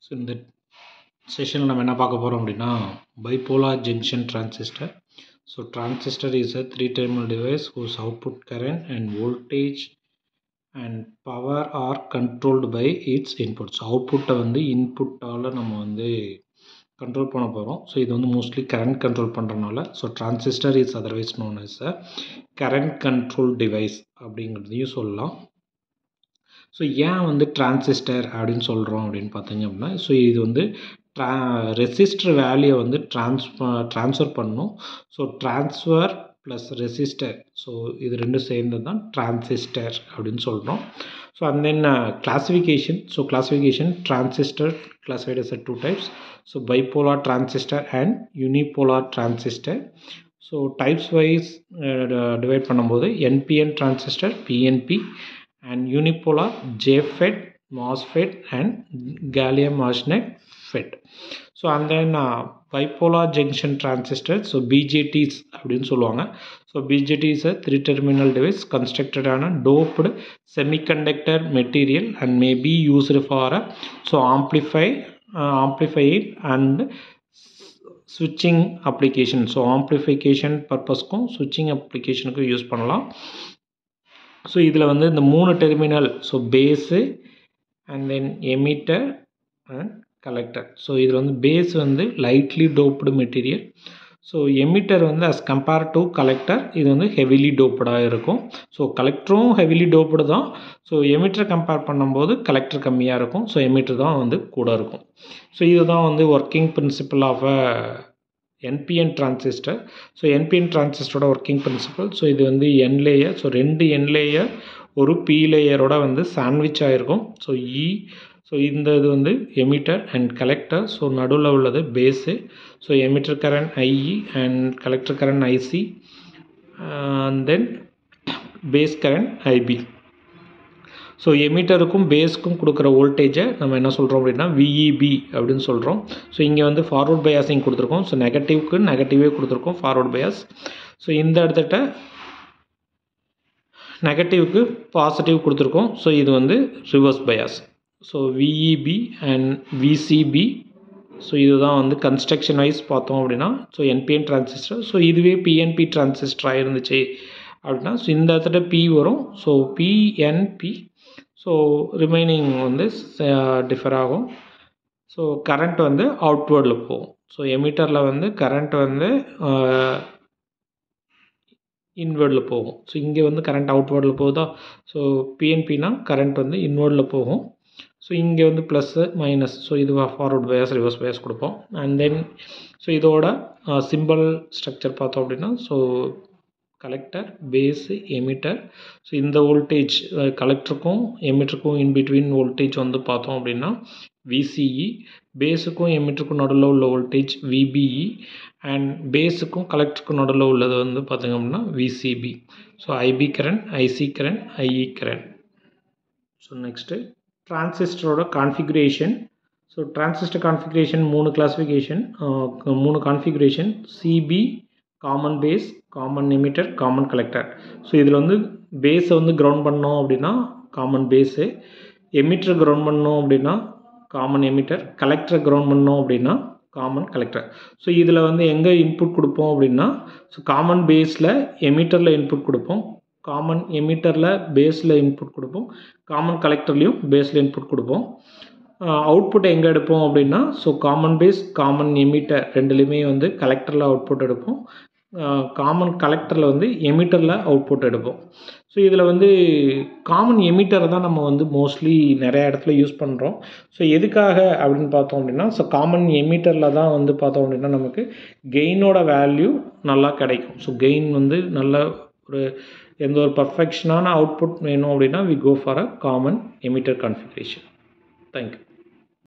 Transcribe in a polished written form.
So இந்த செஷனில் நம்ம என்ன பார்க்க போகிறோம் அப்படின்னா bipolar junction transistor. So transistor is a three-terminal device whose output current and voltage and power are controlled by its inputs. அவுட்புட்டை வந்து இன்புட்டால் நம்ம வந்து கண்ட்ரோல் பண்ண போகிறோம். ஸோ இது வந்து மோஸ்ட்லி கரண்ட் கண்ட்ரோல் பண்ணுறதுனால so transistor is otherwise known as a current control device அப்படிங்கிறதையும் சொல்லலாம். ஸோ ஏன் வந்து டிரான்சிஸ்டர் அப்படின்னு சொல்கிறோம் அப்படின்னு பார்த்தீங்க அப்படின்னா ஸோ இது வந்து ரெசிஸ்டர் வேல்யூவை வந்து ட்ரான்ஸ்ஃபர் பண்ணணும். So transfer plus resistor so இது ரெண்டும் சேர்ந்து தான் டிரான்சிஸ்டர் அப்படின்னு சொல்கிறோம். So and then classification. So classification transistor classified as two types. So bipolar transistor and unipolar transistor. So types wise divide பண்ணும்போது NPN transistor, PNP and unipolar JFET, MOSFET and gallium arsenide FET. So and then bipolar junction transistor, so BJTs அப்படின்னு சொல்லுவாங்க. So BJT is a three-terminal device constructed on a doped semiconductor material and may be used for amplifying and switching application. So amplification purpose-க்கும் switching application-க்கும் use பண்ணலாம். So இதில் வந்து இந்த 3 terminal so base and then emitter and collector. So இதில் வந்து base வந்து lightly doped material. So emitter வந்து அஸ் கம்பேர் டு கலெக்டர் இது வந்து ஹெவிலி டோப்டாக இருக்கும். ஸோ கலெக்டரும் ஹெவிலி டோப்டு தான். ஸோ எமிட்டர் கம்பேர் பண்ணும்போது கலெக்டர் கம்மியாக இருக்கும். ஸோ எமிட்டர் தான் வந்து கூட இருக்கும். ஸோ இதுதான் வந்து working principle of a NPN transistor. So NPN டிரான்சிஸ்டரோட ஒர்க்கிங் பிரின்சிபல். ஸோ இது வந்து N layer. So 2 N layer ஒரு பி லேயரோட வந்து சாண்ட்விச் ஆகிருக்கும். ஸோ ஸோ இந்த இது வந்து எமிட்டர் அண்ட் கலெக்டர். ஸோ நடுவில் உள்ளது base. So emitter current IE and collector current IC and then base current IB. So எமிட்டருக்கும் பேஸ்க்கும் கொடுக்குற வோல்டேஜை நம்ம என்ன சொல்கிறோம் அப்படின்னா VEB அப்படின்னு சொல்கிறோம். ஸோ இங்கே வந்து ஃபார்வர்ட் பயாஸிங் கொடுத்துருக்கோம். ஸோ நெகட்டிவ்க்கு நெகட்டிவே கொடுத்துருக்கோம் ஃபார்வர்ட் பயாஸ். ஸோ இந்த இடத்துட்ட நெகட்டிவ்க்கு பாசிட்டிவ் கொடுத்துருக்கோம். ஸோ இது வந்து reverse bias. So VEB and VCB. So இதுதான் வந்து கன்ஸ்ட்ரக்ஷன் வைஸ் பார்த்தோம் அப்படின்னா ஸோ NPN டிரான்சிஸ்டர். ஸோ இதுவே PNP டிரான்சிஸ்டராக இருந்துச்சு அப்படின்னா ஸோ இந்த இடத்துல P வரும். So PNP. ஸோ ரிமைனிங் வந்து டிஃபர் ஆகும். ஸோ கரண்ட் வந்து அவுட்வேர்டில் போகும். ஸோ எமிட்டரில் வந்து கரண்ட் வந்து இன்வேர்டில் போகும். ஸோ இங்கே வந்து கரண்ட் அவுட்வேர்டில் போகுதா. ஸோ PNPனா கரண்ட் வந்து இன்வேர்டில் போகும். ஸோ இங்கே வந்து ப்ளஸ்ஸு மைனஸ். ஸோ இது ஃபார்வர்ட் பயாஸ் ரிவர்ஸ் பயாஸ் கொடுப்போம். அண்ட் தென் ஸோ இதோட சிம்பிள் ஸ்ட்ரக்சர் பார்த்தோம் அப்படின்னா so collector base emitter. So இந்த வோல்டேஜ் கலெக்டருக்கும் எமிட்டருக்கும் இன்பிட்வீன் வோல்டேஜ் வந்து பார்த்தோம் அப்படின்னா VCE. பேஸுக்கும் எமிட்டருக்கும் நடுவில் உள்ள வோல்டேஜ் VBE அண்ட் பேஸுக்கும் கலெக்டருக்கும் நடுவில் உள்ளது வந்து பார்த்திங்க அப்படின்னா VCB. So IB current, IC current, IE current. So next டிரான்சிஸ்டரோட configuration. So transistor configuration 3 classification 3 configuration. CB common base, common emitter, common collector. So இதில் வந்து பேஸை வந்து கிரவுண்ட் பண்ணோம் அப்படின்னா காமன் பேஸு, எமிட்டர் கிரவுண்ட் பண்ணோம் அப்படின்னா காமன் எமிட்டர், கலெக்டரை கிரவுண்ட் பண்ணோம் அப்படின்னா காமன் கலெக்டர். ஸோ இதில் வந்து எங்கே இன்புட் கொடுப்போம் அப்படின்னா ஸோ காமன் பேஸில் எமிட்டரில் இன்புட் கொடுப்போம், காமன் எமிட்டரில் பேஸில் இன்புட் கொடுப்போம், காமன் கலெக்டர்லேயும் பேஸில் இன்புட் கொடுப்போம். அவுட்புட் எங்கே எடுப்போம் அப்படின்னா so common base, common emitter ரெண்டுலேயுமே வந்து கலெக்டரில் அவுட்புட் எடுப்போம், காமன் கலெக்டரில் வந்து எமிட்டரில் அவுட்புட் எடுப்போம். ஸோ இதில் வந்து காமன் எமிட்டரை தான் நம்ம வந்து மோஸ்ட்லி நிறைய இடத்துல யூஸ் பண்ணுறோம். ஸோ எதுக்காக அப்படின்னு பார்த்தோம் அப்படின்னா ஸோ காமன் எமிட்டரில் தான் வந்து பார்த்தோம் அப்படின்னா நமக்கு கெயினோட வேல்யூ நல்லா கிடைக்கும். ஸோ கெயின் வந்து நல்ல ஒரு எந்த ஒரு பர்ஃபெக்ஷனான அவுட்புட் வேணும் அப்படின்னா we go for a common emitter configuration. Thank you.